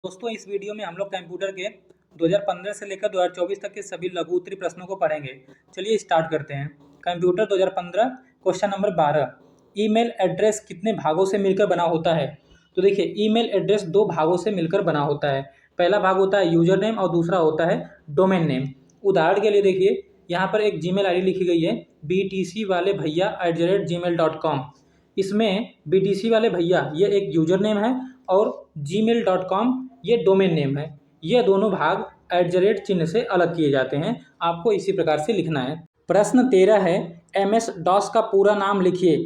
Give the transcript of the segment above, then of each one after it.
दोस्तों इस वीडियो में हम लोग कंप्यूटर के 2015 से लेकर 2024 तक के सभी लघु उत्तरीय प्रश्नों को पढ़ेंगे। चलिए स्टार्ट करते हैं। Computer 2015 question number 12, email address कितने भागों से मिलकर बना होता है? तो देखिए ईमेल एड्रेस दो भागों से मिलकर बना होता है। पहला भाग होता है यूजर नेम और दूसरा होता है डोमेन नेम। उदाहरण के लिए देखिए यहाँ पर एक जीमेल आईडी लिखी गई है BTC वाले भैया @gmail.com। इसमें BTC वाले भैया ये एक यूजर नेम है और gmail.com ये डोमेन नेम है। ये दोनों भाग @ चिन्ह से अलग किए जाते हैं। आपको इसी प्रकार से लिखना है। प्रश्न 13 है MS DOS का पूरा नाम लिखिए।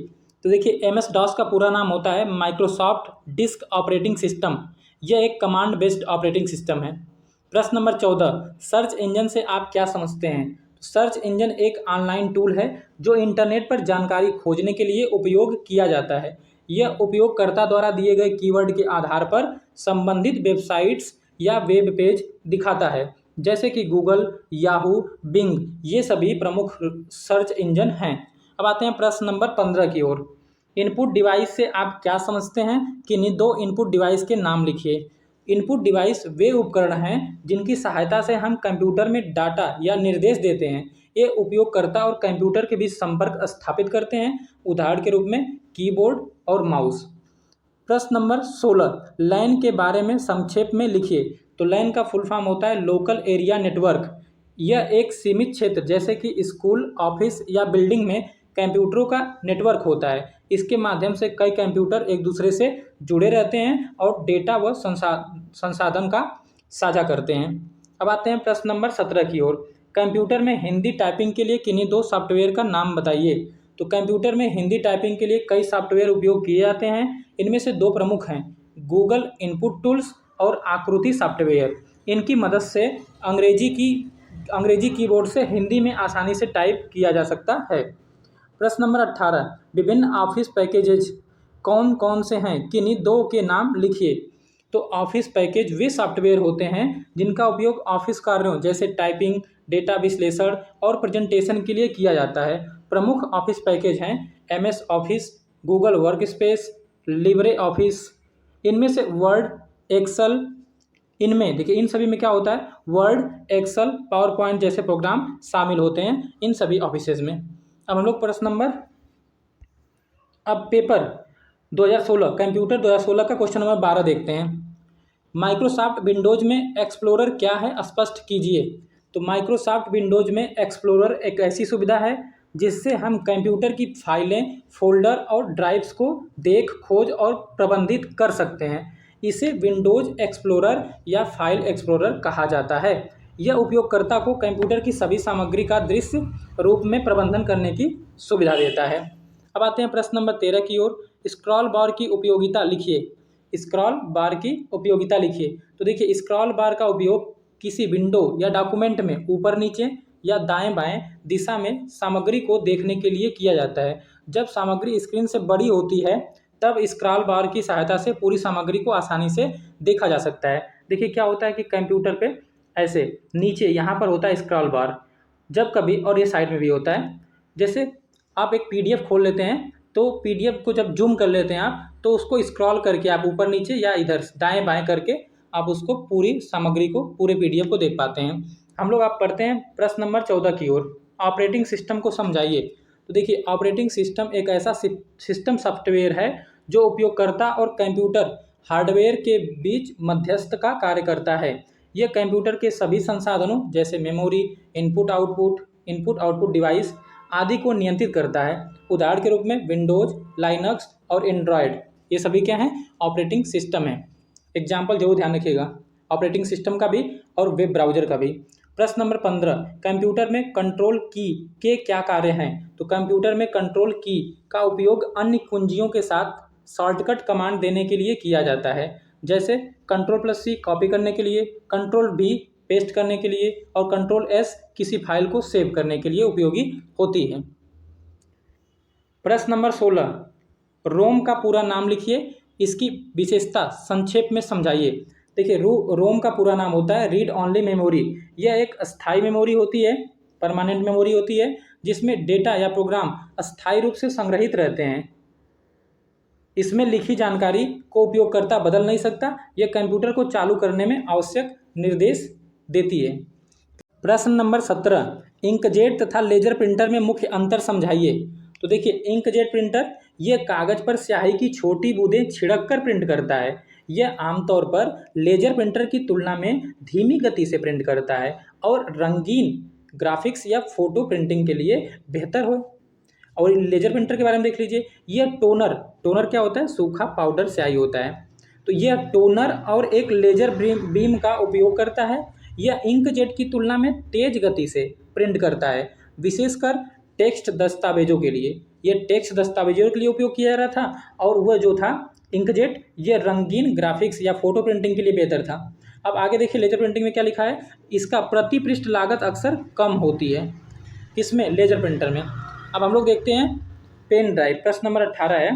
तो देखिए MS DOS का पूरा नाम होता है माइक्रोसॉफ्ट डिस्क ऑपरेटिंग सिस्टम। यह एक कमांड बेस्ड ऑपरेटिंग सिस्टम है। प्रश्न नंबर 14, सर्च इंजन से आप क्या समझते हैं? सर्च इंजन एक ऑनलाइन टूल है जो इंटरनेट पर जानकारी खोजने के लिए उपयोग किया जाता है। यह उपयोगकर्ता द्वारा दिए गए कीवर्ड के आधार पर संबंधित वेबसाइट्स या वेब पेज दिखाता है, जैसे कि गूगल, याहू, बिंग, ये सभी प्रमुख सर्च इंजन हैं। अब आते हैं प्रश्न नंबर 15 की ओर। इनपुट डिवाइस से आप क्या समझते हैं? किन्हीं दो इनपुट डिवाइस के नाम लिखिए। इनपुट डिवाइस वे उपकरण हैं जिनकी सहायता से हम कंप्यूटर में डाटा या निर्देश देते हैं। ये उपयोगकर्ता और कंप्यूटर के बीच संपर्क स्थापित करते हैं, उदाहरण के रूप में कीबोर्ड और माउस। प्रश्न नंबर 16, लैन के बारे में संक्षेप में लिखिए। तो लैन का फुल फॉर्म होता है लोकल एरिया नेटवर्क। यह एक सीमित क्षेत्र जैसे कि स्कूल, ऑफिस या बिल्डिंग में कंप्यूटरों का नेटवर्क होता है। इसके माध्यम से कई कंप्यूटर एक दूसरे से जुड़े रहते हैं और डेटा व संसाधन का साझा करते हैं। अब आते हैं प्रश्न नंबर 17 की ओर। कंप्यूटर में हिंदी टाइपिंग के लिए किन्हीं दो सॉफ्टवेयर का नाम बताइए। तो कंप्यूटर में हिंदी टाइपिंग के लिए कई सॉफ्टवेयर उपयोग किए जाते हैं। इनमें से दो प्रमुख हैं, गूगल इनपुट टूल्स और आकृति सॉफ्टवेयर। इनकी मदद से अंग्रेजी कीबोर्ड से हिंदी में आसानी से टाइप किया जा सकता है। प्रश्न नंबर 18, विभिन्न ऑफिस पैकेजेज कौन कौन से हैं? किन्हीं दो के नाम लिखिए। तो ऑफिस पैकेज वे सॉफ्टवेयर होते हैं जिनका उपयोग ऑफिस कार्यों जैसे टाइपिंग, डेटा विश्लेषण और प्रेजेंटेशन के लिए किया जाता है। प्रमुख ऑफिस पैकेज हैं MS office, Google workspace, Libre office. इनमें से वर्ड, एक्सेल, इनमें देखिए इन सभी में क्या होता है, वर्ड, एक्सेल, पावर पॉइंट जैसे प्रोग्राम शामिल होते हैं इन सभी ऑफिसेज में। अब हम लोग प्रश्न नंबर पेपर 2016 कंप्यूटर 2016 का क्वेश्चन नंबर 12 देखते हैं। माइक्रोसॉफ्ट विंडोज़ में एक्सप्लोरर क्या है, स्पष्ट कीजिए। तो माइक्रोसॉफ्ट विंडोज़ में एक्सप्लोरर एक ऐसी सुविधा है जिससे हम कंप्यूटर की फाइलें, फोल्डर और ड्राइव्स को देख, खोज और प्रबंधित कर सकते हैं। इसे विंडोज़ एक्सप्लोरर या फाइल एक्सप्लोरर कहा जाता है। यह उपयोगकर्ता को कंप्यूटर की सभी सामग्री का दृश्य रूप में प्रबंधन करने की सुविधा देता है। अब आते हैं प्रश्न नंबर 13 की ओर। स्क्रॉल बार की उपयोगिता लिखिए। स्क्रॉल बार की उपयोगिता लिखिए। तो देखिए स्क्रॉल बार का उपयोग किसी विंडो या डॉक्यूमेंट में ऊपर नीचे या दाएं बाएं दिशा में सामग्री को देखने के लिए किया जाता है। जब सामग्री स्क्रीन से बड़ी होती है तब स्क्रॉल बार की सहायता से पूरी सामग्री को आसानी से देखा जा सकता है। देखिए क्या होता है कि कंप्यूटर पे ऐसे नीचे यहाँ पर होता है स्क्रॉल बार, जब कभी, और ये साइड में भी होता है। जैसे आप एक PDF खोल लेते हैं तो PDF को जब जूम कर लेते हैं आप, तो उसको स्क्रॉल करके आप ऊपर नीचे या इधर दाएं बाएं करके आप उसको पूरी सामग्री को, पूरे PDF को देख पाते हैं। हम लोग आप पढ़ते हैं प्रश्न नंबर 14 की ओर। ऑपरेटिंग सिस्टम को समझाइए। तो देखिए ऑपरेटिंग सिस्टम एक ऐसा सिस्टम सॉफ्टवेयर है जो उपयोगकर्ता और कंप्यूटर हार्डवेयर के बीच मध्यस्थ का कार्य करता है। यह कंप्यूटर के सभी संसाधनों जैसे मेमोरी, इनपुट आउटपुट डिवाइस आदि को नियंत्रित करता है। उदाहरण के रूप में विंडोज, लाइनक्स और एंड्रॉयड, ये सभी क्या हैं, ऑपरेटिंग सिस्टम है। एग्जाम्पल जरूर ध्यान रखिएगा ऑपरेटिंग सिस्टम का भी और वेब ब्राउजर का भी। प्रश्न नंबर 15, कंप्यूटर में कंट्रोल की के क्या कार्य हैं? तो कंप्यूटर में कंट्रोल की का उपयोग अन्य कुंजियों के साथ शॉर्टकट कमांड देने के लिए किया जाता है, जैसे Ctrl+C कॉपी करने के लिए, Ctrl+V पेस्ट करने के लिए और Ctrl+S किसी फाइल को सेव करने के लिए उपयोगी होती है। प्रश्न नंबर 16, रोम का पूरा नाम लिखिए। इसकी विशेषता संक्षेप में समझाइए। देखिए रोम का पूरा नाम होता है रीड ऑनली मेमोरी। यह एक अस्थायी मेमोरी होती है, परमानेंट मेमोरी होती है, जिसमें डेटा या प्रोग्राम अस्थायी रूप से संग्रहित रहते हैं। इसमें लिखी जानकारी को उपयोगकर्ता बदल नहीं सकता। यह कंप्यूटर को चालू करने में आवश्यक निर्देश देती है। प्रश्न नंबर 17, इंकजेट तथा लेजर प्रिंटर में मुख्य अंतर समझाइए। तो देखिए, इंकजेट प्रिंटर ये कागज पर स्याही की छोटी बूंदें छिड़क कर प्रिंट करता है। यह आमतौर पर लेजर प्रिंटर की तुलना में धीमी गति से प्रिंट करता है और रंगीन ग्राफिक्स या फोटो प्रिंटिंग के लिए बेहतर हो। और लेजर प्रिंटर के बारे में देख लीजिए, यह टोनर क्या होता है, सूखा पाउडर स्याही होता है। तो यह टोनर और एक लेजर बीम का उपयोग करता है। यह इंकजेट की तुलना में तेज गति से प्रिंट करता है, विशेषकर टेक्स्ट दस्तावेजों के लिए। यह टेक्स्ट दस्तावेजों के लिए उपयोग किया जा रहा था, और वह जो था इंकजेट, यह रंगीन ग्राफिक्स या फोटो प्रिंटिंग के लिए बेहतर था। अब आगे देखिए, लेजर प्रिंटिंग में क्या लिखा है, इसका प्रति पृष्ठ लागत अक्सर कम होती है। किसमें, लेजर प्रिंटर में। अब हम लोग देखते हैं पेन ड्राइव। प्रश्न नंबर 18 है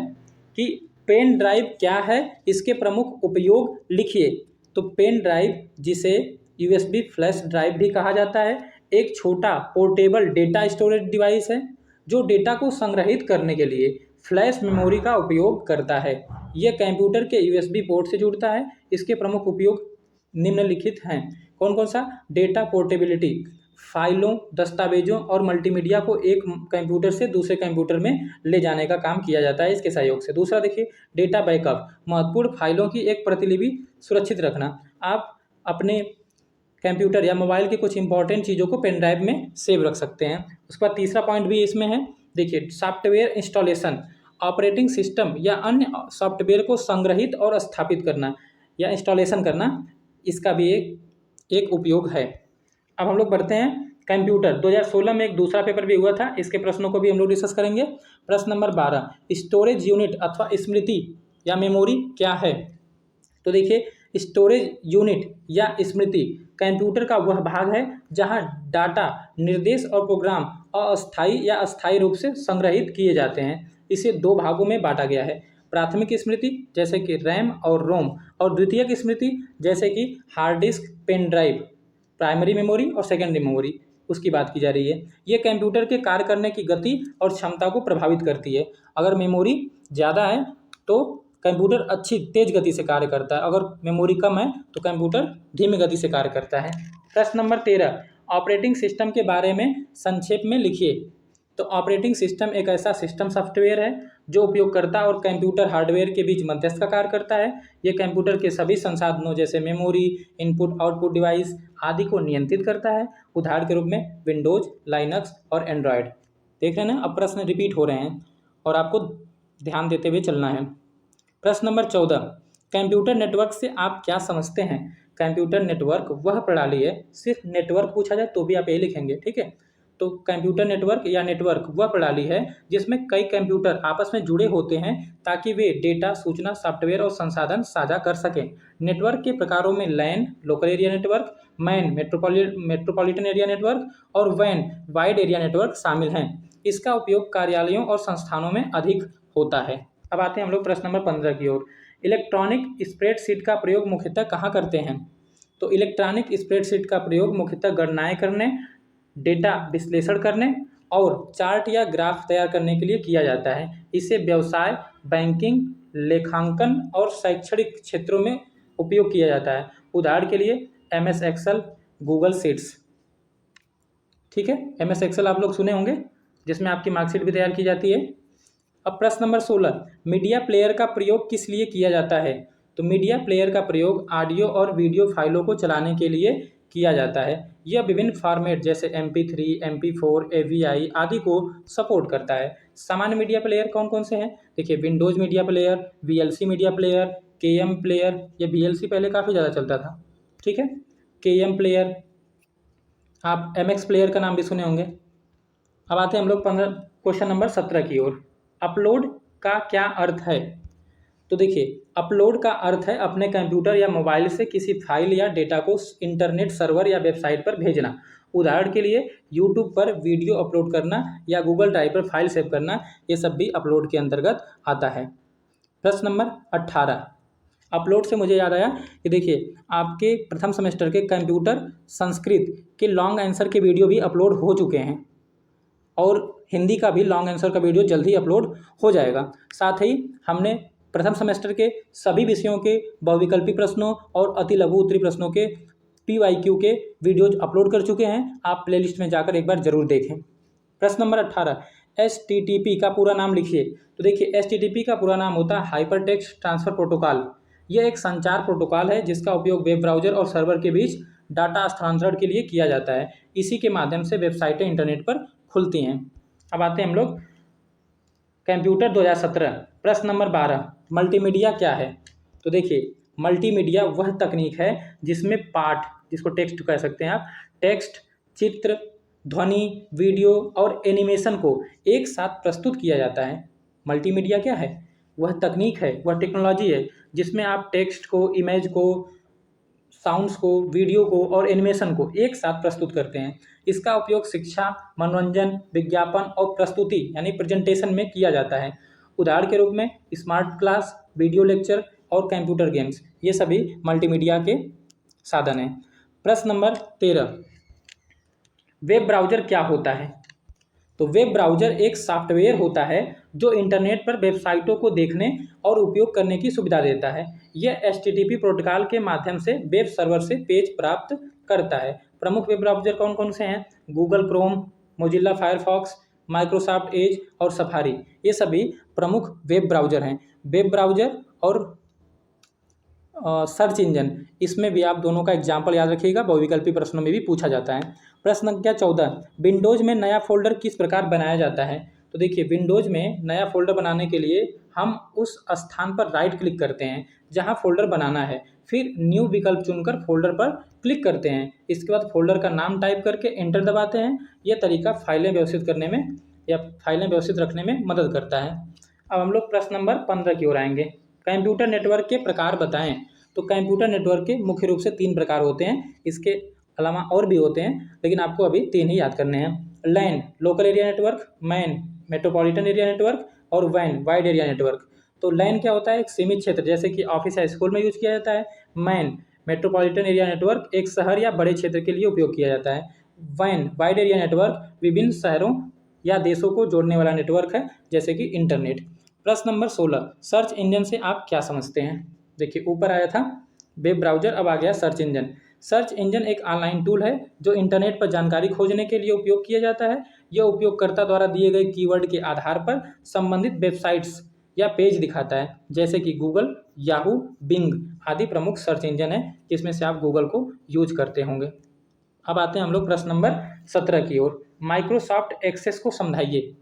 कि पेन ड्राइव क्या है, इसके प्रमुख उपयोग लिखिए। तो पेन ड्राइव, जिसे यूएसबी फ्लैश ड्राइव भी कहा जाता है, एक छोटा पोर्टेबल डेटा स्टोरेज डिवाइस है जो डेटा को संग्रहित करने के लिए फ्लैश मेमोरी का उपयोग करता है। यह कंप्यूटर के यूएसबी पोर्ट से जुड़ता है। इसके प्रमुख उपयोग निम्नलिखित हैं। कौन कौन सा, डेटा पोर्टेबिलिटी, फाइलों, दस्तावेजों और मल्टीमीडिया को एक कंप्यूटर से दूसरे कंप्यूटर में ले जाने का काम किया जाता है इसके सहयोग से। दूसरा देखिए, डेटा बैकअप, महत्वपूर्ण फाइलों की एक प्रतिलिपि सुरक्षित रखना। आप अपने कंप्यूटर या मोबाइल के कुछ इंपॉर्टेंट चीज़ों को पेन ड्राइव में सेव रख सकते हैं। उसके बाद तीसरा पॉइंट भी इसमें है, देखिए, सॉफ्टवेयर इंस्टॉलेशन, ऑपरेटिंग सिस्टम या अन्य सॉफ्टवेयर को संग्रहित और स्थापित करना या इंस्टॉलेशन करना, इसका भी एक उपयोग है। अब हम लोग बढ़ते हैं कंप्यूटर। 2016 में एक दूसरा पेपर भी हुआ था, इसके प्रश्नों को भी हम लोग डिस्कस करेंगे। प्रश्न नंबर 12, स्टोरेज यूनिट अथवा स्मृति या मेमोरी क्या है। तो देखिए, स्टोरेज यूनिट या स्मृति कंप्यूटर का वह भाग है जहां डाटा, निर्देश और प्रोग्राम अस्थायी या अस्थायी रूप से संग्रहित किए जाते हैं। इसे दो भागों में बांटा गया है, प्राथमिक स्मृति जैसे कि रैम और रोम, और द्वितीयक स्मृति जैसे कि hard disk, pen drive. Primary memory और सेकेंडरी मेमोरी, उसकी बात की जा रही है। ये कंप्यूटर के कार्य करने की गति और क्षमता को प्रभावित करती है। अगर मेमोरी ज़्यादा है तो कंप्यूटर अच्छी तेज गति से कार्य करता है, अगर मेमोरी कम है तो कंप्यूटर धीमी गति से कार्य करता है। प्रश्न नंबर 13, ऑपरेटिंग सिस्टम के बारे में संक्षेप में लिखिए। तो ऑपरेटिंग सिस्टम एक ऐसा सिस्टम सॉफ्टवेयर है जो उपयोगकर्ता और कंप्यूटर हार्डवेयर के बीच मध्यस्थ का कार्य करता है। यह कंप्यूटर के सभी संसाधनों जैसे मेमोरी, इनपुट आउटपुट डिवाइस आदि को नियंत्रित करता है। उदाहरण के रूप में विंडोज, लाइनक्स और एंड्रॉयड। देख रहे हैं ना, अब प्रश्न रिपीट हो रहे हैं और आपको ध्यान देते हुए चलना है। प्रश्न नंबर 14, कंप्यूटर नेटवर्क से आप क्या समझते हैं। कंप्यूटर नेटवर्क वह प्रणाली है, सिर्फ नेटवर्क पूछा जाए तो भी आप यही लिखेंगे, ठीक है। तो कंप्यूटर नेटवर्क या नेटवर्क वह प्रणाली है जिसमें कई कंप्यूटर आपस में जुड़े होते हैं ताकि वे डेटा, सूचना, सॉफ्टवेयर और संसाधन साझा कर सकें। नेटवर्क के प्रकारों में LAN, local area network, MAN, metropolitan area network और वैन, वाइड एरिया नेटवर्क शामिल हैं। इसका उपयोग कार्यालयों और संस्थानों में अधिक होता है। अब आते हैं हम लोग प्रश्न नंबर 15 की ओर। इलेक्ट्रॉनिक स्प्रेडशीट का प्रयोग मुख्यतः कहाँ करते हैं। तो इलेक्ट्रॉनिक स्प्रेडशीट का प्रयोग मुख्यतः गणनाएं करने, डेटा विश्लेषण करने और चार्ट या ग्राफ तैयार करने के लिए किया जाता है। इसे व्यवसाय, बैंकिंग, लेखांकन और शैक्षणिक क्षेत्रों में उपयोग किया जाता है। उदाहरण के लिए MS एक्सेल, गूगल शीट्स, ठीक है। MS एक्सेल आप लोग सुने होंगे, जिसमें आपकी मार्कशीट भी तैयार की जाती है। अब प्रश्न नंबर 16, मीडिया प्लेयर का प्रयोग किस लिए किया जाता है। तो मीडिया प्लेयर का प्रयोग ऑडियो और वीडियो फाइलों को चलाने के लिए किया जाता है। यह विभिन्न फॉर्मेट जैसे MP3, MP4, AVI आदि को सपोर्ट करता है। सामान्य मीडिया प्लेयर कौन कौन से हैं, देखिए, Windows media player, VLC media player, KM player. ये VLC पहले काफ़ी ज़्यादा चलता था, ठीक है। KM प्लेयर, आप MX प्लेयर का नाम भी सुने होंगे। अब आते हैं हम लोग क्वेश्चन नंबर 17 की ओर। अपलोड का क्या अर्थ है। तो देखिए, अपलोड का अर्थ है अपने कंप्यूटर या मोबाइल से किसी फाइल या डेटा को इंटरनेट सर्वर या वेबसाइट पर भेजना। उदाहरण के लिए यूट्यूब पर वीडियो अपलोड करना या गूगल ड्राइव पर फाइल सेव करना, ये सब भी अपलोड के अंतर्गत आता है। प्रश्न नंबर 18, अपलोड से मुझे याद आया कि देखिए, आपके प्रथम सेमेस्टर के कंप्यूटर संस्कृत के लॉन्ग आंसर के वीडियो भी अपलोड हो चुके हैं और हिंदी का भी लॉन्ग आंसर का वीडियो जल्द ही अपलोड हो जाएगा। साथ ही हमने प्रथम सेमेस्टर के सभी विषयों के बहुविकल्पी प्रश्नों और अति लघु उत्तरी प्रश्नों के PYQ के वीडियोज अपलोड कर चुके हैं, आप प्लेलिस्ट में जाकर एक बार जरूर देखें। प्रश्न नंबर 18, HTTP का पूरा नाम लिखिए। तो देखिए HTTP का पूरा नाम होता है हाइपर टेक्स्ट ट्रांसफर प्रोटोकॉल। यह एक संचार प्रोटोकॉल है जिसका उपयोग वेब ब्राउजर और सर्वर के बीच डाटा स्थानांतरण के लिए किया जाता है। इसी के माध्यम से वेबसाइटें इंटरनेट पर खुलती हैं। अब आते हैं हम लोग कंप्यूटर 2017। प्रश्न नंबर 12, मल्टीमीडिया क्या है। तो देखिए मल्टीमीडिया वह तकनीक है जिसमें पाठ, जिसको टेक्स्ट कह सकते हैं आप, टेक्स्ट, चित्र, ध्वनि, वीडियो और एनिमेशन को एक साथ प्रस्तुत किया जाता है। मल्टीमीडिया क्या है, वह तकनीक है, वह टेक्नोलॉजी है जिसमें आप टेक्स्ट को, इमेज को, साउंड्स को, वीडियो को और एनिमेशन को एक साथ प्रस्तुत करते हैं। इसका उपयोग शिक्षा, मनोरंजन, विज्ञापन और प्रस्तुति यानी प्रेजेंटेशन में किया जाता है। उदाहरण के रूप में स्मार्ट क्लास, वीडियो लेक्चर और कंप्यूटर गेम्स, ये सभी मल्टीमीडिया के साधन हैं। प्रश्न नंबर 13, वेब ब्राउज़र क्या होता है। तो वेब ब्राउज़र एक सॉफ्टवेयर होता है जो इंटरनेट पर वेबसाइटों को देखने और उपयोग करने की सुविधा देता है। यह HTTP प्रोटोकॉल के माध्यम से वेब सर्वर से पेज प्राप्त करता है। प्रमुख वेब ब्राउज़र कौन कौन से हैं? Google Chrome, Mozilla Firefox, Microsoft Edge और सफारी, ये सभी प्रमुख वेब ब्राउज़र हैं। वेब ब्राउज़र और सर्च इंजन, इसमें भी आप दोनों का एग्जाम्पल याद रखिएगा, बहुविकल्पी प्रश्नों में भी पूछा जाता है। प्रश्न संख्या 14, विंडोज़ में नया फोल्डर किस प्रकार बनाया जाता है। तो देखिए विंडोज़ में नया फोल्डर बनाने के लिए हम उस स्थान पर राइट क्लिक करते हैं जहां फोल्डर बनाना है, फिर न्यू विकल्प चुनकर फोल्डर पर क्लिक करते हैं। इसके बाद फोल्डर का नाम टाइप करके एंटर दबाते हैं। यह तरीका फाइलें व्यवस्थित करने में या फाइलें व्यवस्थित रखने में मदद करता है। अब हम लोग प्रश्न नंबर 15 की ओर आएंगे। कंप्यूटर नेटवर्क के प्रकार बताएं। तो कंप्यूटर नेटवर्क के मुख्य रूप से 3 प्रकार होते हैं, इसके अलावा और भी होते हैं लेकिन आपको अभी 3 ही याद करने हैं। LAN local area network, MAN metropolitan area network और वैन वाइड एरिया नेटवर्क। तो लैन क्या होता है? एक सीमित क्षेत्र जैसे कि ऑफिस या स्कूल में यूज किया जाता है। मैन मेट्रोपॉलिटन एरिया नेटवर्क एक शहर या बड़े क्षेत्र के लिए उपयोग किया जाता है। वैन वाइड एरिया नेटवर्क विभिन्न शहरों या देशों को जोड़ने वाला नेटवर्क है जैसे कि इंटरनेट। प्रश्न नंबर 16, सर्च इंजन से आप क्या समझते हैं। देखिए ऊपर आया था वेब ब्राउज़र, अब आ गया सर्च इंजन। सर्च इंजन एक ऑनलाइन टूल है जो इंटरनेट पर जानकारी खोजने के लिए उपयोग किया जाता है। यह उपयोगकर्ता द्वारा दिए गए कीवर्ड के आधार पर संबंधित वेबसाइट्स या पेज दिखाता है जैसे कि गूगल, याहू, बिंग आदि प्रमुख सर्च इंजन है जिसमें से आप गूगल को यूज करते होंगे। अब आते हैं हम लोग प्रश्न नंबर 17 की ओर। माइक्रोसॉफ्ट एक्सेस को समझाइए।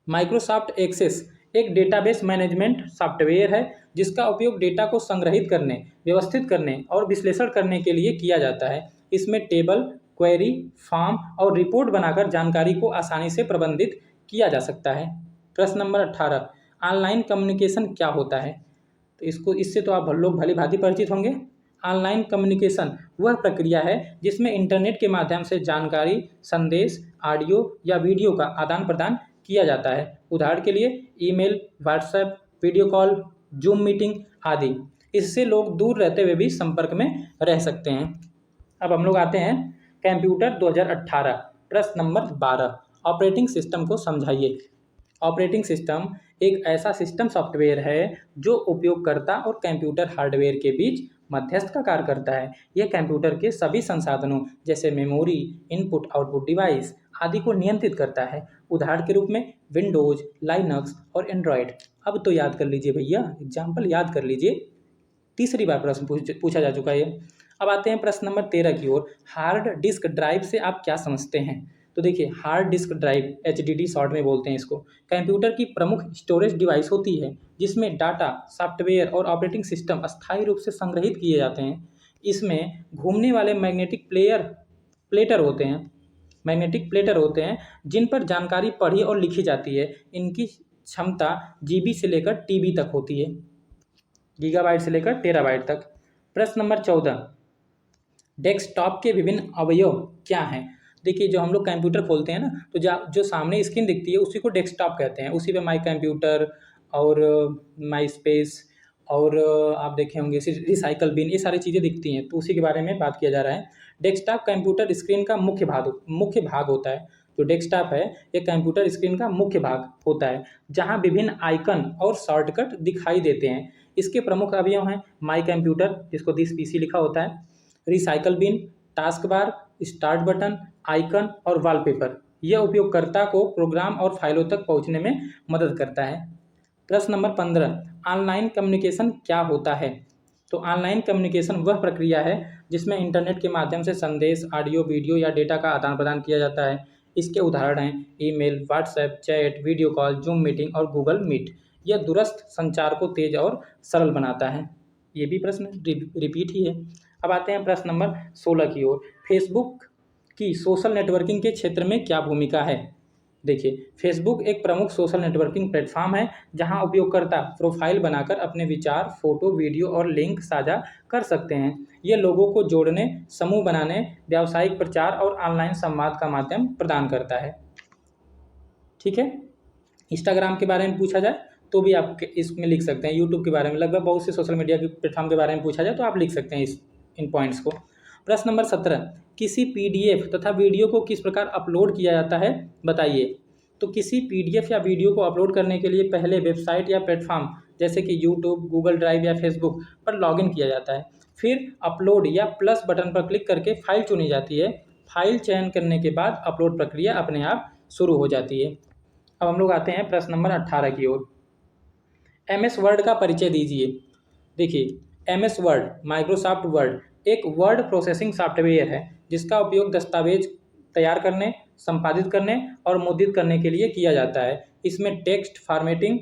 माइक्रोसॉफ्ट एक्सेस एक डेटाबेस मैनेजमेंट सॉफ्टवेयर है जिसका उपयोग डेटा को संग्रहित करने, व्यवस्थित करने और विश्लेषण करने के लिए किया जाता है। इसमें टेबल, क्वेरी, फॉर्म और रिपोर्ट बनाकर जानकारी को आसानी से प्रबंधित किया जा सकता है। प्रश्न नंबर 18, ऑनलाइन कम्युनिकेशन क्या होता है। तो इससे तो आप लोग भली भांति परिचित होंगे। ऑनलाइन कम्युनिकेशन वह प्रक्रिया है जिसमें इंटरनेट के माध्यम से जानकारी, संदेश, ऑडियो या वीडियो का आदान प्रदान किया जाता है। उदाहरण के लिए email, WhatsApp, video call, zoom meeting आदि। इससे लोग दूर रहते हुए भी संपर्क में रह सकते हैं। अब हम लोग आते हैं कंप्यूटर 2018। प्रश्न नंबर 12, ऑपरेटिंग सिस्टम को समझाइए। ऑपरेटिंग सिस्टम एक ऐसा सिस्टम सॉफ्टवेयर है जो उपयोगकर्ता और कंप्यूटर हार्डवेयर के बीच मध्यस्थ का कार्य करता है। यह कंप्यूटर के सभी संसाधनों जैसे मेमोरी, इनपुट आउटपुट डिवाइस आदि को नियंत्रित करता है। उदाहरण के रूप में विंडोज, लाइनक्स और एंड्रॉयड। अब तो याद कर लीजिए भैया, एग्जाम्पल याद कर लीजिए, तीसरी बार प्रश्न पूछा जा चुका है। अब आते हैं प्रश्न नंबर 13 की ओर। हार्ड डिस्क ड्राइव से आप क्या समझते हैं। तो देखिए hard disk drive, HDD short में बोलते हैं इसको, कंप्यूटर की प्रमुख स्टोरेज डिवाइस होती है जिसमें डाटा, सॉफ्टवेयर और ऑपरेटिंग सिस्टम अस्थायी रूप से संग्रहित किए जाते हैं। इसमें घूमने वाले मैग्नेटिक प्लेटर होते हैं जिन पर जानकारी पढ़ी और लिखी जाती है। इनकी क्षमता GB से लेकर TB तक होती है, गीगाबाइट से लेकर टेराबाइट तक। प्रश्न नंबर 14, डेस्कटॉप के विभिन्न अवयव क्या हैं। देखिए जो हम लोग कंप्यूटर खोलते हैं ना, तो जो सामने स्क्रीन दिखती है उसी को डेस्कटॉप कहते हैं। उसी पे माई कंप्यूटर और माई स्पेस और आप देखे होंगे रिसाइकल बिन, ये सारी चीज़ें दिखती हैं, तो उसी के बारे में बात किया जा रहा है। डेस्कटॉप कंप्यूटर स्क्रीन का मुख्य भाग होता है जो डेस्कटॉप है ये कंप्यूटर स्क्रीन का मुख्य भाग होता है जहां विभिन्न आइकन और शॉर्टकट दिखाई देते हैं। इसके प्रमुख अवयव हैं माई कंप्यूटर, जिसको दिस पीसी लिखा होता है, recycle bin, task bar, start button, icon और वॉलपेपर। यह उपयोगकर्ता को प्रोग्राम और फाइलों तक पहुंचने में मदद करता है। प्रश्न नंबर 15, ऑनलाइन कम्युनिकेशन क्या होता है? तो ऑनलाइन कम्युनिकेशन वह प्रक्रिया है जिसमें इंटरनेट के माध्यम से संदेश, ऑडियो, वीडियो या डेटा का आदान प्रदान किया जाता है। इसके उदाहरण हैं email, WhatsApp, chat, video call, zoom meeting और गूगल मीट। यह दूरस्थ संचार को तेज और सरल बनाता है। ये भी प्रश्न रिपीट ही है। अब आते हैं प्रश्न नंबर 16 की ओर। फेसबुक की सोशल नेटवर्किंग के क्षेत्र में क्या भूमिका है? देखिए, फेसबुक एक प्रमुख सोशल नेटवर्किंग प्लेटफॉर्म है जहां उपयोगकर्ता प्रोफाइल बनाकर अपने विचार, फोटो, वीडियो और लिंक साझा कर सकते हैं। ये लोगों को जोड़ने, समूह बनाने, व्यावसायिक प्रचार और ऑनलाइन संवाद का माध्यम प्रदान करता है। ठीक है। इंस्टाग्राम के बारे में पूछा जाए तो भी आप इसमें लिख सकते हैं। यूट्यूब के बारे में, लगभग बहुत से सोशल मीडिया के प्लेटफॉर्म के बारे में पूछा जाए तो आप लिख सकते हैं इन पॉइंट्स को। प्रश्न नंबर 17, किसी पीडीएफ तथा वीडियो को किस प्रकार अपलोड किया जाता है, बताइए। तो किसी पीडीएफ या वीडियो को अपलोड करने के लिए पहले वेबसाइट या प्लेटफॉर्म जैसे कि यूट्यूब, गूगल ड्राइव या फेसबुक पर लॉगिन किया जाता है। फिर अपलोड या प्लस बटन पर क्लिक करके फाइल चुनी जाती है। फाइल चयन करने के बाद अपलोड प्रक्रिया अपने आप शुरू हो जाती है। अब हम लोग आते हैं प्रश्न नंबर 18 की ओर। MS वर्ड का परिचय दीजिए। देखिए, MS वर्ड, माइक्रोसॉफ्ट वर्ड एक वर्ड प्रोसेसिंग सॉफ्टवेयर है जिसका उपयोग दस्तावेज तैयार करने, संपादित करने और मुद्रित करने के लिए किया जाता है। इसमें टेक्स्ट फॉर्मेटिंग,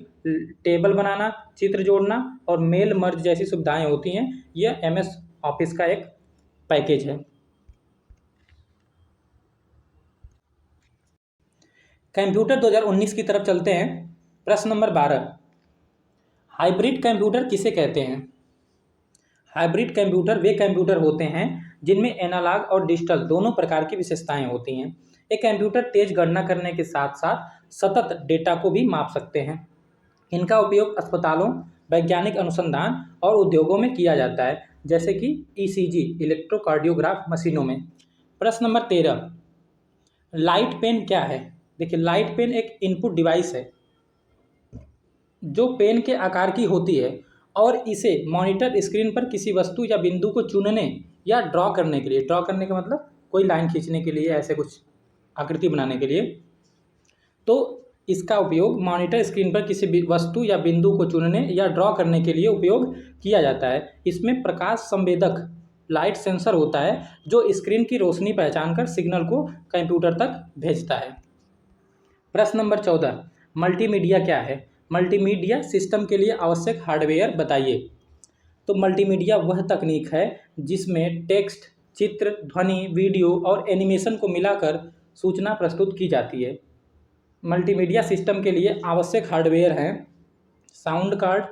टेबल बनाना, चित्र जोड़ना और मेल मर्ज जैसी सुविधाएं होती हैं। यह MS ऑफिस का एक पैकेज है। कंप्यूटर 2019 की तरफ चलते हैं। प्रश्न नंबर 12, हाइब्रिड कंप्यूटर किसे कहते हैं? हाइब्रिड कंप्यूटर वे कंप्यूटर होते हैं जिनमें एनालॉग और डिजिटल दोनों प्रकार की विशेषताएं होती हैं। एक कंप्यूटर तेज गणना करने के साथ साथ सतत डेटा को भी माप सकते हैं। इनका उपयोग अस्पतालों, वैज्ञानिक अनुसंधान और उद्योगों में किया जाता है, जैसे कि ECG, इलेक्ट्रोकार्डियोग्राफ मशीनों में। प्रश्न नंबर 13, लाइट पेन क्या है? देखिए, लाइट पेन एक इनपुट डिवाइस है जो पेन के आकार की होती है और इसे मॉनिटर स्क्रीन पर किसी वस्तु या बिंदु को चुनने या ड्रॉ करने के लिए, ड्रॉ करने का मतलब कोई लाइन खींचने के लिए, ऐसे कुछ आकृति बनाने के लिए, तो इसका उपयोग मॉनिटर स्क्रीन पर किसी वस्तु या बिंदु को चुनने या ड्रॉ करने के लिए उपयोग किया जाता है। इसमें प्रकाश संवेदक लाइट सेंसर होता है जो स्क्रीन की रोशनी पहचान कर सिग्नल को कंप्यूटर तक भेजता है। प्रश्न नंबर 14, मल्टीमीडिया क्या है? मल्टीमीडिया सिस्टम के लिए आवश्यक हार्डवेयर बताइए। तो मल्टीमीडिया वह तकनीक है जिसमें टेक्स्ट, चित्र, ध्वनि, वीडियो और एनिमेशन को मिलाकर सूचना प्रस्तुत की जाती है। मल्टीमीडिया सिस्टम के लिए आवश्यक हार्डवेयर हैं sound card,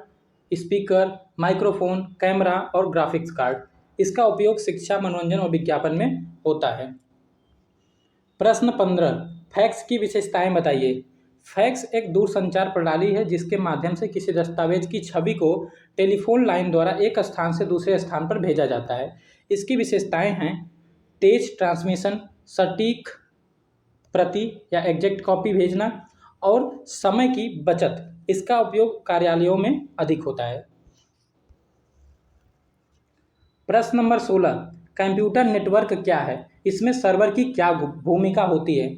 speaker, microphone, camera और ग्राफिक्स कार्ड। इसका उपयोग शिक्षा, मनोरंजन और विज्ञापन में होता है। प्रश्न 15, फैक्स की विशेषताएं बताइए। फैक्स एक दूरसंचार प्रणाली है जिसके माध्यम से किसी दस्तावेज की छवि को टेलीफोन लाइन द्वारा एक स्थान से दूसरे स्थान पर भेजा जाता है। इसकी विशेषताएं हैं तेज ट्रांसमिशन, सटीक प्रति या एग्जैक्ट कॉपी भेजना और समय की बचत। इसका उपयोग कार्यालयों में अधिक होता है। प्रश्न नंबर 16, कंप्यूटर नेटवर्क क्या है? इसमें सर्वर की क्या भूमिका होती है?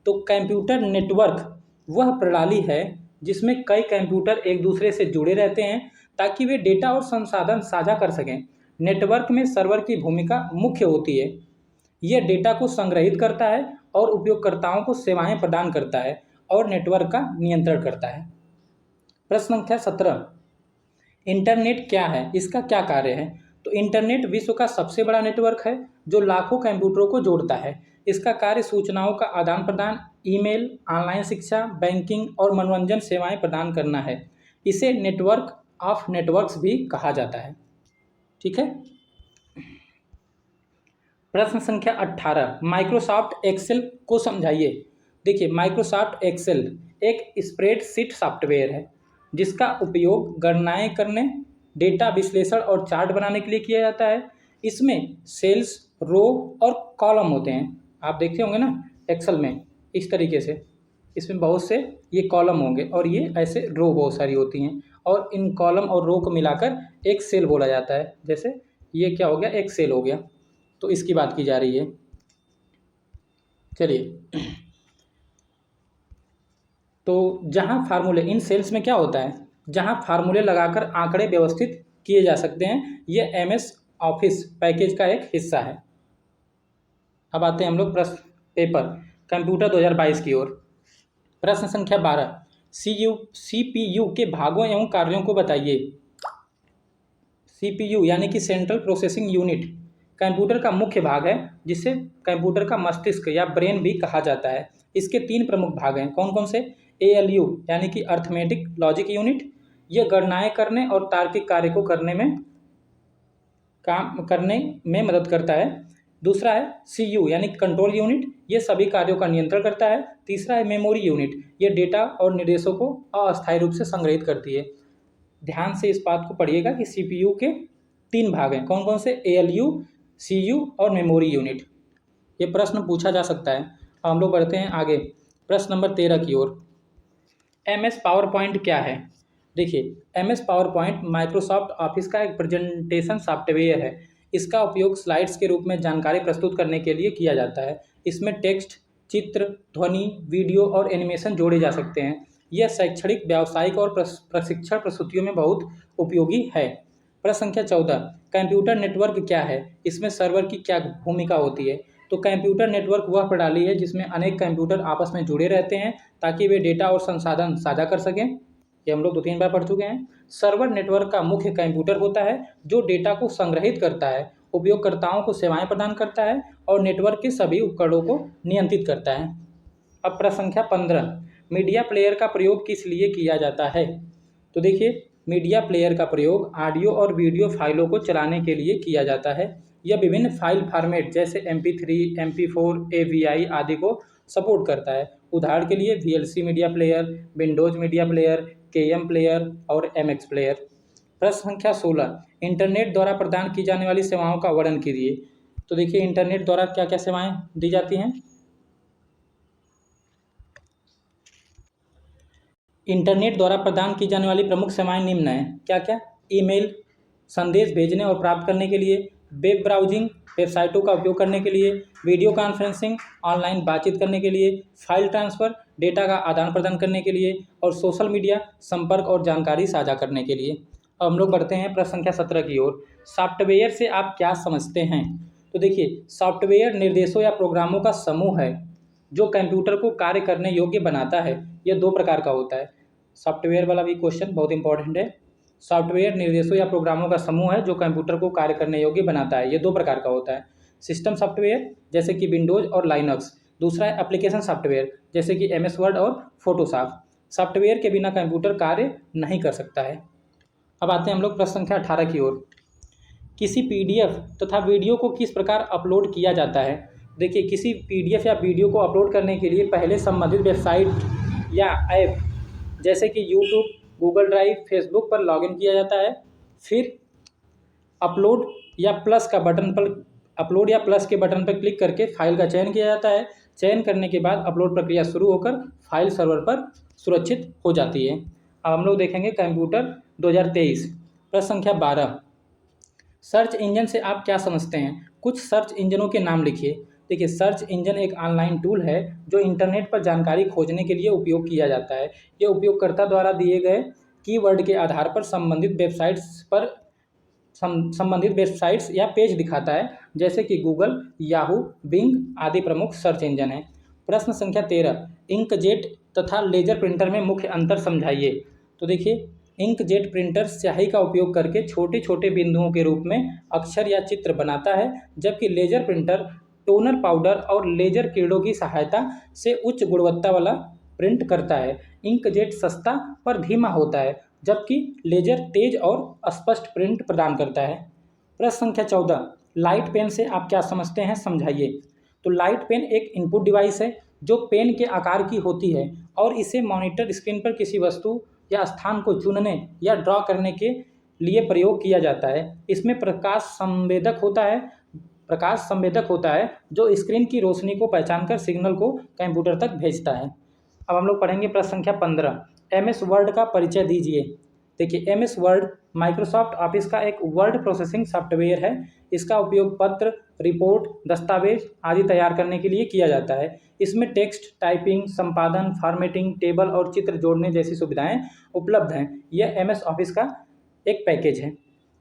तो कंप्यूटर नेटवर्क वह प्रणाली है जिसमें कई कंप्यूटर एक दूसरे से जुड़े रहते हैं ताकि वे डेटा और संसाधन साझा कर सकें। नेटवर्क में सर्वर की भूमिका मुख्य होती है। यह डेटा को संग्रहित करता है और उपयोगकर्ताओं को सेवाएं प्रदान करता है और नेटवर्क का नियंत्रण करता है। प्रश्न संख्या 17, इंटरनेट क्या है? इसका क्या कार्य है? तो इंटरनेट विश्व का सबसे बड़ा नेटवर्क है जो लाखों कंप्यूटरों को जोड़ता है। इसका कार्य सूचनाओं का आदान प्रदान, ईमेल, ऑनलाइन शिक्षा, बैंकिंग और मनोरंजन सेवाएं प्रदान करना है। इसे नेटवर्क ऑफ नेटवर्क्स भी कहा जाता है। ठीक है। प्रश्न संख्या 18, माइक्रोसॉफ्ट एक्सेल को समझाइए। देखिए, माइक्रोसॉफ्ट एक्सेल एक स्प्रेडशीट सॉफ्टवेयर है जिसका उपयोग गणनाएं करने, डेटा विश्लेषण और चार्ट बनाने के लिए किया जाता है। इसमें सेल्स, रो और कॉलम होते हैं। आप देखते होंगे ना एक्सेल में, इस तरीके से, इसमें बहुत से ये कॉलम होंगे और ये ऐसे रो बहुत सारी होती हैं, और इन कॉलम और रो को मिलाकर एक सेल बोला जाता है। जैसे ये क्या हो गया, एक सेल हो गया, तो इसकी बात की जा रही है। चलिए, तो जहाँ फार्मूले, इन सेल्स में क्या होता है, जहाँ फार्मूले लगाकर आंकड़े व्यवस्थित किए जा सकते हैं, ये MS ऑफिस पैकेज का एक हिस्सा है। अब आते हैं हम लोग प्रश्न पेपर कंप्यूटर 2022 की ओर। प्रश्न संख्या 12, CPU के भागों एवं कार्यों को बताइए। CPU यानी कि सेंट्रल प्रोसेसिंग यूनिट कंप्यूटर का मुख्य भाग है, जिसे कंप्यूटर का मस्तिष्क या ब्रेन भी कहा जाता है। इसके 3 प्रमुख भाग हैं, कौन कौन से? ALU यानी कि अर्थमेटिक लॉजिक यूनिट, यह गणनाएं करने और तार्किक कार्य को करने में मदद करता है। दूसरा है CU यानी कंट्रोल यूनिट, ये सभी कार्यों का नियंत्रण करता है। तीसरा है मेमोरी यूनिट, ये डेटा और निर्देशों को अस्थायी रूप से संग्रहित करती है। ध्यान से इस बात को पढ़िएगा कि CPU के 3 भाग हैं, कौन कौन से? ALU, CU और मेमोरी यूनिट। ये प्रश्न पूछा जा सकता है। अब हम लोग बढ़ते हैं आगे प्रश्न नंबर 13 की ओर। MS पावर पॉइंट क्या है? देखिए, MS power point Microsoft office का एक प्रेजेंटेशन सॉफ्टवेयर है। इसका उपयोग स्लाइड्स के रूप में जानकारी प्रस्तुत करने के लिए किया जाता है। इसमें टेक्स्ट, चित्र, ध्वनि, वीडियो और एनिमेशन जोड़े जा सकते हैं। यह शैक्षणिक, व्यावसायिक और प्रशिक्षण प्रस्तुतियों में बहुत उपयोगी है। प्रश्न संख्या 14, कंप्यूटर नेटवर्क क्या है? इसमें सर्वर की क्या भूमिका होती है? तो कंप्यूटर नेटवर्क वह प्रणाली है जिसमें अनेक कंप्यूटर आपस में जुड़े रहते हैं ताकि वे डेटा और संसाधन साझा कर सकें। ये हम लोग 2-3 बार पढ़ चुके हैं। सर्वर नेटवर्क का मुख्य कंप्यूटर होता है जो डेटा को संग्रहित करता है, उपयोगकर्ताओं को सेवाएं प्रदान करता है और नेटवर्क के सभी उपकरणों को नियंत्रित करता है। अब प्रश्न संख्या 15, मीडिया प्लेयर का प्रयोग किस लिए किया जाता है? तो देखिए, मीडिया प्लेयर का प्रयोग ऑडियो और वीडियो फाइलों को चलाने के लिए किया जाता है। यह विभिन्न फाइल फॉर्मेट जैसे MP3, MP4, AVI आदि को सपोर्ट करता है। उदाहरण के लिए VLC media player, Windows media player, KM player और MX प्लेयर। प्रश्न संख्या 16, इंटरनेट द्वारा प्रदान की जाने वाली सेवाओं का वर्णन कीजिए। तो देखिए, इंटरनेट द्वारा क्या क्या सेवाएं दी जाती हैं? इंटरनेट द्वारा प्रदान की जाने वाली प्रमुख सेवाएं निम्न हैं। क्या क्या? ईमेल, संदेश भेजने और प्राप्त करने के लिए, वेब ब्राउजिंग, वेबसाइटों का उपयोग करने के लिए, वीडियो कॉन्फ्रेंसिंग, ऑनलाइन बातचीत करने के लिए, फाइल ट्रांसफ़र, डेटा का आदान प्रदान करने के लिए, और सोशल मीडिया, संपर्क और जानकारी साझा करने के लिए। अब हम लोग बढ़ते हैं प्रश्न संख्या 17 की ओर। सॉफ्टवेयर से आप क्या समझते हैं? तो देखिए, सॉफ्टवेयर निर्देशों या प्रोग्रामों का समूह है जो कंप्यूटर को कार्य करने योग्य बनाता है। यह 2 प्रकार का होता है। सॉफ्टवेयर वाला भी क्वेश्चन बहुत इंपॉर्टेंट है। सॉफ्टवेयर निर्देशों या प्रोग्रामों का समूह है जो कंप्यूटर को कार्य करने योग्य बनाता है। ये 2 प्रकार का होता है। सिस्टम सॉफ्टवेयर जैसे कि विंडोज और लाइनक्स। दूसरा है एप्लीकेशन सॉफ्टवेयर जैसे कि MS वर्ड और फोटोशॉप। सॉफ्टवेयर के बिना कंप्यूटर कार्य नहीं कर सकता है। अब आते हैं हम लोग प्रश्न संख्या 18 की ओर। किसी PDF तथा वीडियो को किस प्रकार अपलोड किया जाता है? देखिए, किसी PDF या वीडियो को अपलोड करने के लिए पहले संबंधित वेबसाइट या ऐप जैसे कि YouTube, गूगल ड्राइव, फेसबुक पर लॉगिन किया जाता है। फिर अपलोड या प्लस के बटन पर क्लिक करके फाइल का चयन किया जाता है। चयन करने के बाद अपलोड प्रक्रिया शुरू होकर फाइल सर्वर पर सुरक्षित हो जाती है। अब हम लोग देखेंगे कंप्यूटर 2023। प्रश्न संख्या 12, सर्च इंजन से आप क्या समझते हैं? कुछ सर्च इंजनों के नाम लिखिए। देखिए, सर्च इंजन एक ऑनलाइन टूल है जो इंटरनेट पर जानकारी खोजने के लिए उपयोग किया जाता है। यह उपयोगकर्ता द्वारा दिए गए कीवर्ड के आधार पर संबंधित वेबसाइट्स या पेज दिखाता है, जैसे कि गूगल, याहू, बिंग आदि प्रमुख सर्च इंजन हैं। प्रश्न संख्या 13, इंकजेट तथा लेजर प्रिंटर में मुख्य अंतर समझाइए। तो देखिए, इंकजेट प्रिंटर स्याही का उपयोग करके छोटे छोटे बिंदुओं के रूप में अक्षर या चित्र बनाता है, जबकि लेजर प्रिंटर टोनर पाउडर और लेजर किरणों की सहायता से उच्च गुणवत्ता वाला प्रिंट करता है। इंकजेट सस्ता पर धीमा होता है, जबकि लेजर तेज और स्पष्ट प्रिंट प्रदान करता है। प्रश्न संख्या 14, लाइट पेन से आप क्या समझते हैं? समझाइए। तो लाइट पेन एक इनपुट डिवाइस है जो पेन के आकार की होती है और इसे मॉनिटर स्क्रीन पर किसी वस्तु या स्थान को चुनने या ड्रॉ करने के लिए प्रयोग किया जाता है। इसमें प्रकाश संवेदक होता है। प्रकाश संवेदक होता है जो स्क्रीन की रोशनी को पहचान कर सिग्नल को कंप्यूटर तक भेजता है। अब हम लोग पढ़ेंगे प्रश्न संख्या 15। MS वर्ड का परिचय दीजिए। देखिए, MS वर्ड माइक्रोसॉफ्ट ऑफिस का एक वर्ड प्रोसेसिंग सॉफ्टवेयर है। इसका उपयोग पत्र, रिपोर्ट, दस्तावेज आदि तैयार करने के लिए किया जाता है। इसमें टेक्स्ट टाइपिंग, संपादन, फॉर्मेटिंग, टेबल और चित्र जोड़ने जैसी सुविधाएं उपलब्ध हैं। यह MS ऑफिस का एक पैकेज है।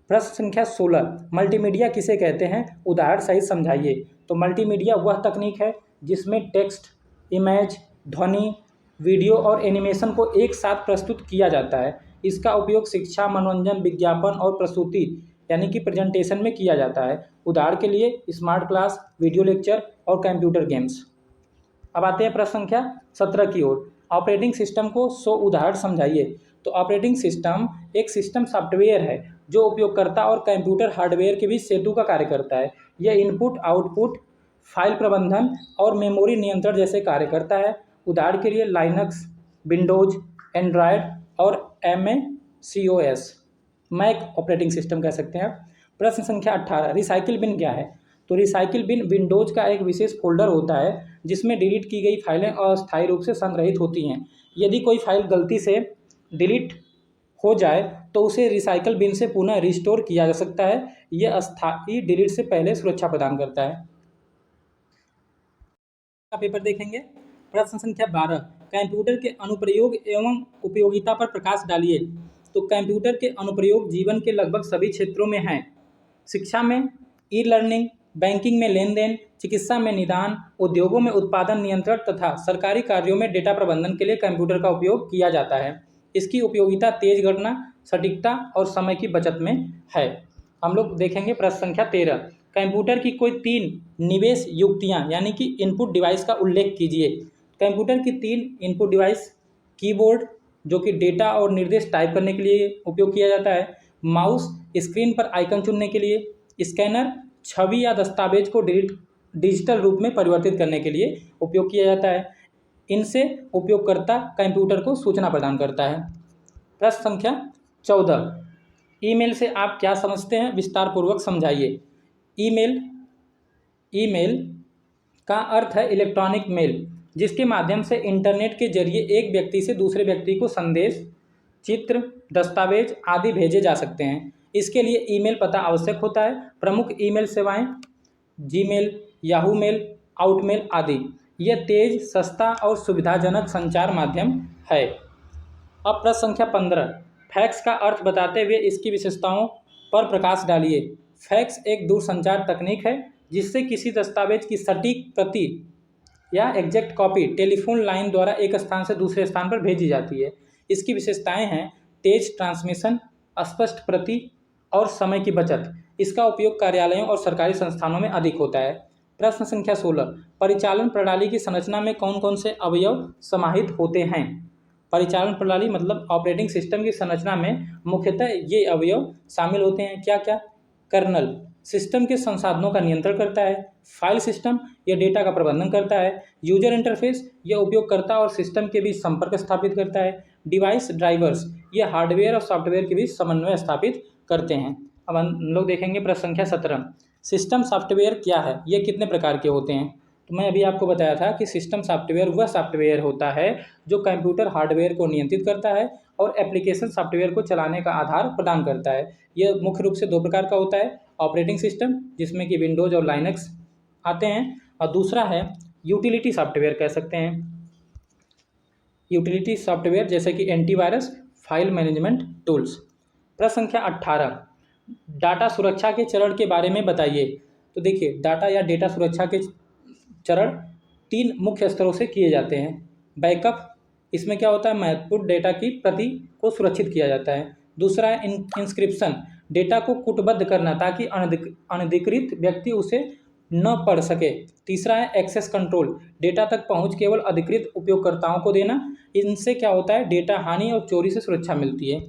प्रश्न संख्या 16। मल्टीमीडिया किसे कहते हैं, उदाहरण सहित समझाइए। तो मल्टीमीडिया वह तकनीक है जिसमें टेक्स्ट, इमेज, ध्वनि, वीडियो और एनिमेशन को एक साथ प्रस्तुत किया जाता है। इसका उपयोग शिक्षा, मनोरंजन, विज्ञापन और प्रस्तुति यानी कि प्रेजेंटेशन में किया जाता है। उदाहरण के लिए स्मार्ट क्लास, वीडियो लेक्चर और कंप्यूटर गेम्स। अब आते हैं प्रश्न संख्या 17 की ओर। ऑपरेटिंग सिस्टम को 100 उदाहरण समझाइए। तो ऑपरेटिंग सिस्टम एक सिस्टम सॉफ्टवेयर है जो उपयोगकर्ता और कंप्यूटर हार्डवेयर के बीच सेतु का कार्य करता है। यह इनपुट, आउटपुट, फाइल प्रबंधन और मेमोरी नियंत्रण जैसे कार्य करता है। उदाहरण के लिए लाइनक्स, विंडोज, एंड्रॉयड और MacOS, मैक ऑपरेटिंग सिस्टम कह सकते हैं आप। प्रश्न संख्या 18। रिसाइकिल बिन क्या है। तो रिसाइकिल बिन विंडोज का एक विशेष फोल्डर होता है जिसमें डिलीट की गई फाइलें अस्थायी रूप से संग्रहित होती हैं। यदि कोई फाइल गलती से डिलीट हो जाए तो उसे रिसाइकिल बिन से पुनः रिस्टोर किया जा सकता है। यह अस्थायी डिलीट से पहले सुरक्षा प्रदान करता है। पेपर देखेंगे। प्रश्न संख्या 12। कंप्यूटर के अनुप्रयोग एवं उपयोगिता पर प्रकाश डालिए। तो कंप्यूटर के अनुप्रयोग जीवन के लगभग सभी क्षेत्रों में हैं। शिक्षा में ई लर्निंग, बैंकिंग में लेन देन, चिकित्सा में निदान, उद्योगों में उत्पादन नियंत्रण तथा सरकारी कार्यों में डेटा प्रबंधन के लिए कंप्यूटर का उपयोग किया जाता है। इसकी उपयोगिता तेज गणना, सटीकता और समय की बचत में है। हम लोग देखेंगे प्रश्न संख्या 13। कंप्यूटर की कोई 3 निवेश युक्तियाँ यानी कि इनपुट डिवाइस का उल्लेख कीजिए। कंप्यूटर की 3 इनपुट डिवाइस: कीबोर्ड जो कि डेटा और निर्देश टाइप करने के लिए उपयोग किया जाता है, माउस स्क्रीन पर आइकन चुनने के लिए, स्कैनर छवि या दस्तावेज को डिजिटल रूप में परिवर्तित करने के लिए उपयोग किया जाता है। इनसे उपयोगकर्ता कंप्यूटर को सूचना प्रदान करता है। प्रश्न संख्या 14। ईमेल से आप क्या समझते हैं, विस्तार पूर्वक समझाइए। ईमेल का अर्थ है इलेक्ट्रॉनिक मेल, जिसके माध्यम से इंटरनेट के जरिए एक व्यक्ति से दूसरे व्यक्ति को संदेश, चित्र, दस्तावेज आदि भेजे जा सकते हैं। इसके लिए ईमेल पता आवश्यक होता है। प्रमुख ईमेल सेवाएं जीमेल, याहू मेल, आउटमेल आदि। यह तेज, सस्ता और सुविधाजनक संचार माध्यम है। अब प्रश्न संख्या 15। फैक्स का अर्थ बताते हुए इसकी विशेषताओं पर प्रकाश डालिए। फैक्स एक दूरसंचार तकनीक है जिससे किसी दस्तावेज की सटीक प्रति या एग्जैक्ट कॉपी टेलीफोन लाइन द्वारा एक स्थान से दूसरे स्थान पर भेजी जाती है। इसकी विशेषताएं हैं तेज ट्रांसमिशन, स्पष्ट प्रति और समय की बचत। इसका उपयोग कार्यालयों और सरकारी संस्थानों में अधिक होता है। प्रश्न संख्या 16। परिचालन प्रणाली की संरचना में कौन कौन से अवयव समाहित होते हैं। परिचालन प्रणाली मतलब ऑपरेटिंग सिस्टम की संरचना में मुख्यतः ये अवयव शामिल होते हैं। क्या क्या? कर्नल सिस्टम के संसाधनों का नियंत्रण करता है। फाइल सिस्टम यह डेटा का प्रबंधन करता है। यूजर इंटरफेस यह उपयोगकर्ता और सिस्टम के बीच संपर्क स्थापित करता है। डिवाइस ड्राइवर्स यह हार्डवेयर और सॉफ्टवेयर के बीच समन्वय स्थापित करते हैं। अब हम लोग देखेंगे प्रश्न संख्या 17। सिस्टम सॉफ्टवेयर क्या है, ये कितने प्रकार के होते हैं। तो मैं अभी आपको बताया था कि सिस्टम सॉफ्टवेयर वह सॉफ्टवेयर होता है जो कंप्यूटर हार्डवेयर को नियंत्रित करता है और एप्लीकेशन सॉफ्टवेयर को चलाने का आधार प्रदान करता है। यह मुख्य रूप से 2 प्रकार का होता है। ऑपरेटिंग सिस्टम जिसमें कि विंडोज और लाइनक्स आते हैं, और दूसरा है यूटिलिटी सॉफ्टवेयर कह सकते हैं। यूटिलिटी सॉफ्टवेयर जैसे कि एंटीवायरस, फाइल मैनेजमेंट टूल्स। प्रश्न संख्या 18। डाटा सुरक्षा के चरण के बारे में बताइए। तो देखिए, डाटा या डेटा सुरक्षा के चरण 3 मुख्य स्तरों से किए जाते हैं। बैकअप, इसमें क्या होता है, महत्वपूर्ण डेटा की प्रति को सुरक्षित किया जाता है। दूसरा है इंस्क्रिप्शन, डेटा को कूटबद्ध करना ताकि अनधिकृत व्यक्ति उसे न पढ़ सके। तीसरा है एक्सेस कंट्रोल, डेटा तक पहुंच केवल अधिकृत उपयोगकर्ताओं को देना। इनसे क्या होता है, डेटा हानि और चोरी से सुरक्षा मिलती है।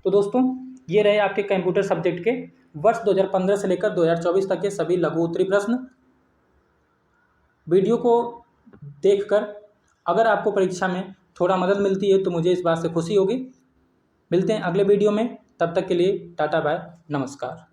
तो दोस्तों, ये रहे आपके कंप्यूटर सब्जेक्ट के वर्ष 2015 से लेकर 2024 तक के सभी लघु उत्तरीय प्रश्न। वीडियो को देखकर अगर आपको परीक्षा में थोड़ा मदद मिलती है तो मुझे इस बात से खुशी होगी। मिलते हैं अगले वीडियो में, तब तक के लिए टाटा बाय, नमस्कार।